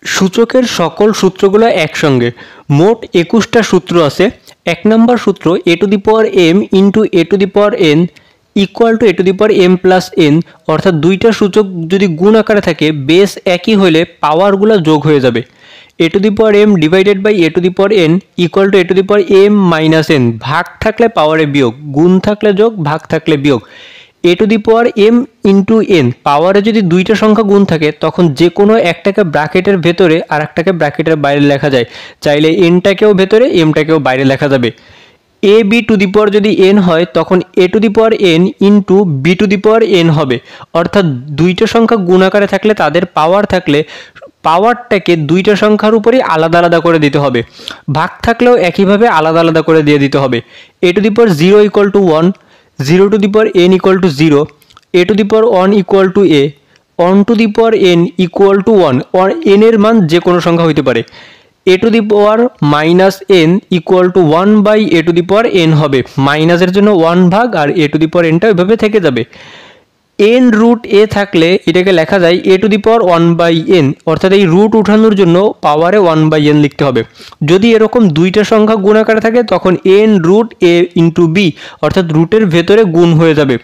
সূচকের সকল সূত্রগুলো একসঙ্গে। মোট 21টা সূত্র আছে। 1 নম্বর সূত্র a to the power m into a to the power n equal to a to the power m plus n, অর্থাৎ দুইটা সূচক যদি গুণ আকারে থাকে বেস একই হলে পাওয়ারগুলো যোগ হয়ে যাবে। a to the power m divided by a to the power n equal to a to the power m minus n, ভাগ থাকলে পাওয়ারে বিয়োগ, গুণ থাকলে যোগ, ভাগ থাকলে বিয়োগ। a to the power m into n, পাওয়ারে যদি দুইটা সংখ্যা গুণ থাকে তখন যে কোনো একটাকে ব্র্যাকেটের ভেতরে আর একটাকে ব্র্যাকেটের বাইরে লেখা যায়, চাইলে nটাকেও ভেতরে mটাকেও বাইরে লেখা যাবে। a b টু দি পাওয়ার যদি n হয় তখন a to the power n into b two the power n হবে, অর্থাৎ দুইটা সংখ্যা গুণ আকারে থাকলে তাদের পাওয়ার থাকলে পাওয়ারটাকে দুইটা সংখ্যার উপরেই আলাদা আলাদা করে দিতে হবে, ভাগ থাকলেও একইভাবে আলাদা আলাদা করে দিয়ে দিতে হবে। a to the power 0 equal to 1, 0 two the power n equal two 0, a to the power 1 equal to a, 1 two the power n equal to 1, n এর মান যে কোনো সংখ্যা হইতে পারে। a to the power minus n equal to 1 by a to the power n হবে, মাইনাসের জন্য 1 ভাগ আর a টু দি পাওয়ার nটা ওইভাবে থেকে যাবে। n রুট a থাকলে এটাকে লেখা যায় a to the power 1 by n, অর্থাৎ এই রুট উঠানোর জন্য পাওয়ারে 1 বাই n লিখতে হবে। যদি এরকম দুইটা সংখ্যা গুণ আকারে থাকে তখন n root a into b, অর্থাৎ রুটের ভেতরে গুণ হয়ে যাবে।